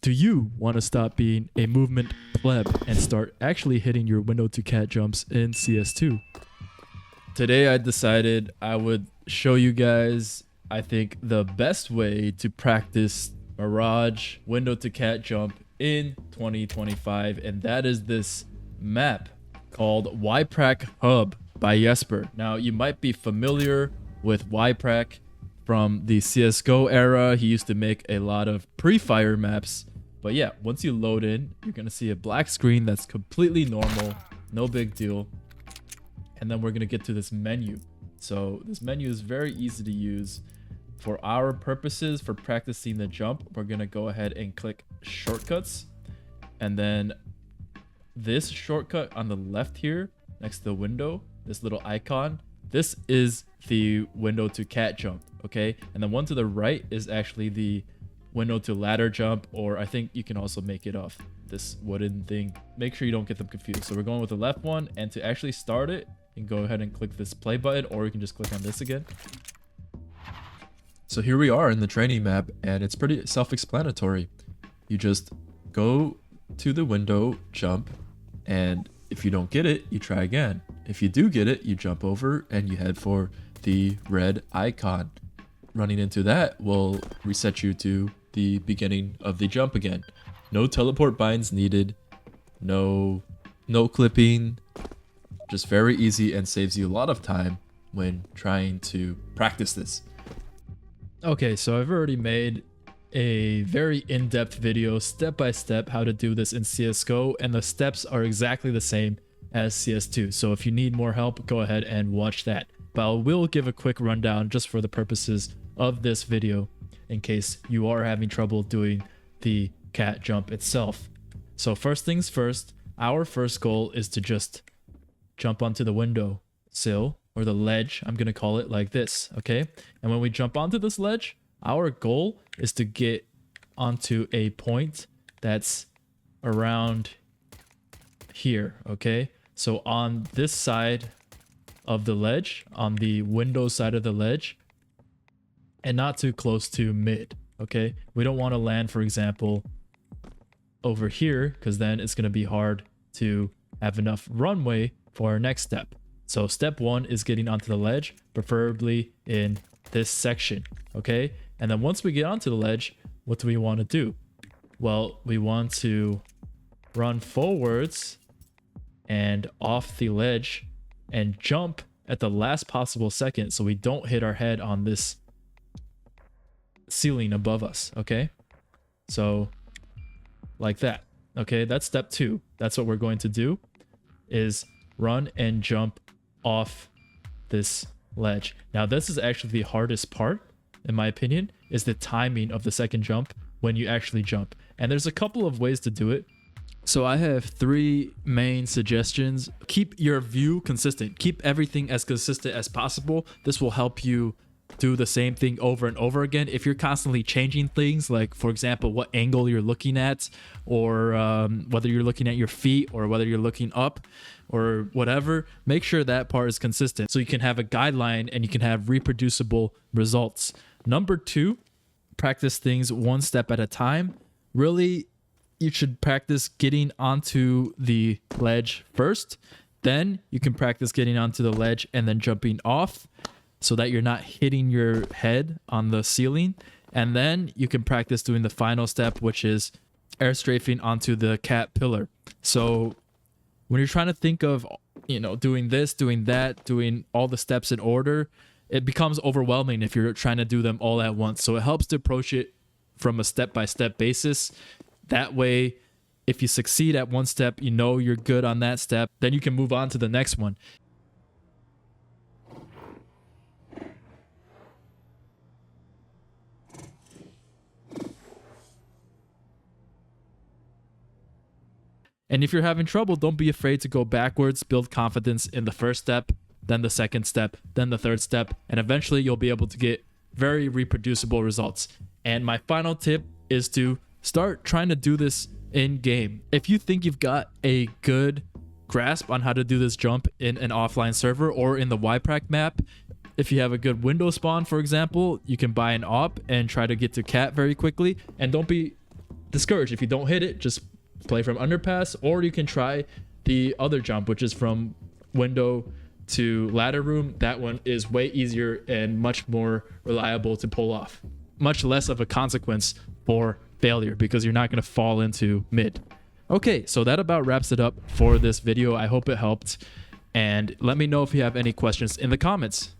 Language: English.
Do you want to stop being a movement pleb and start actually hitting your window to cat jumps in CS2? Today I decided I would show you guys, I think, the best way to practice Mirage window to cat jump in 2025, and that is this map called Yprac Hub by Yesber. Now, you might be familiar with Yprac from the CSGO era. He used to make a lot of pre-fire maps. But yeah, once you load in, you're going to see a black screen that's completely normal, no big deal. And then we're going to get to this menu. So this menu is very easy to use. For our purposes, for practicing the jump, we're going to go ahead and click shortcuts. And then this shortcut on the left here, next to the window, this little icon, this is the window to cat jump, okay? And the one to the right is actually the window to ladder jump, or I think you can also make it off this wooden thing. Make sure you don't get them confused. So we're going with the left one, and to actually start it, you can go ahead and click this play button, or you can just click on this again. So here we are in the training map, and it's pretty self-explanatory. You just go to the window, jump, and if you don't get it, you try again. If you do get it, you jump over and you head for the red icon. Running into that will reset you to the beginning of the jump again. No teleport binds needed, no clipping, just very easy and saves you a lot of time when trying to practice this. Okay, so I've already made a very in-depth video step by step how to do this in CSGO, and the steps are exactly the same as CS2. So if you need more help, go ahead and watch that. But I will give a quick rundown just for the purposes of this video in case you are having trouble doing the cat jump itself. So first things first, our first goal is to just jump onto the window sill, or the ledge, I'm going to call it like this, okay? And when we jump onto this ledge, our goal is to get onto a point that's around here, okay? So on this side of the ledge, on the window side of the ledge, and not too close to mid, okay? We don't want to land, for example, over here, because then it's going to be hard to have enough runway for our next step. So step one is getting onto the ledge, preferably in this section, okay? And then once we get onto the ledge, what do we want to do? Well, we want to run forwards and off the ledge and jump at the last possible second so we don't hit our head on this ceiling above us, okay? So like that, okay? That's step two. That's what we're going to do, is run and jump off this ledge. Now this is actually the hardest part, in my opinion, is the timing of the second jump when you actually jump. And there's a couple of ways to do it. So I have three main suggestions. Keep your view consistent. Keep everything as consistent as possible. This will help you do the same thing over and over again. If you're constantly changing things, like for example what angle you're looking at, or whether you're looking at your feet or whether you're looking up or whatever, make sure that part is consistent so you can have a guideline and you can have reproducible results. Number two, practice things one step at a time. Really, you should practice getting onto the ledge first, then you can practice getting onto the ledge and then jumping off, so that you're not hitting your head on the ceiling. And then you can practice doing the final step, which is air strafing onto the cat pillar. So when you're trying to think of, doing this, doing that, doing all the steps in order, it becomes overwhelming if you're trying to do them all at once. So it helps to approach it from a step-by-step basis. That way, if you succeed at one step, you're good on that step, then you can move on to the next one. And if you're having trouble, don't be afraid to go backwards. Build confidence in the first step, then the second step, then the third step, and eventually you'll be able to get very reproducible results. And my final tip is to start trying to do this in game. If you think you've got a good grasp on how to do this jump in an offline server or in the Yprac map, if you have a good window spawn, for example, you can buy an op and try to get to cat very quickly. And don't be discouraged. If you don't hit it, just play from underpass, or you can try the other jump, which is from window to ladder room. That one is way easier and much more reliable to pull off. Much less of a consequence for failure because you're not going to fall into mid. Okay, so that about wraps it up for this video. I hope it helped, and let me know if you have any questions in the comments.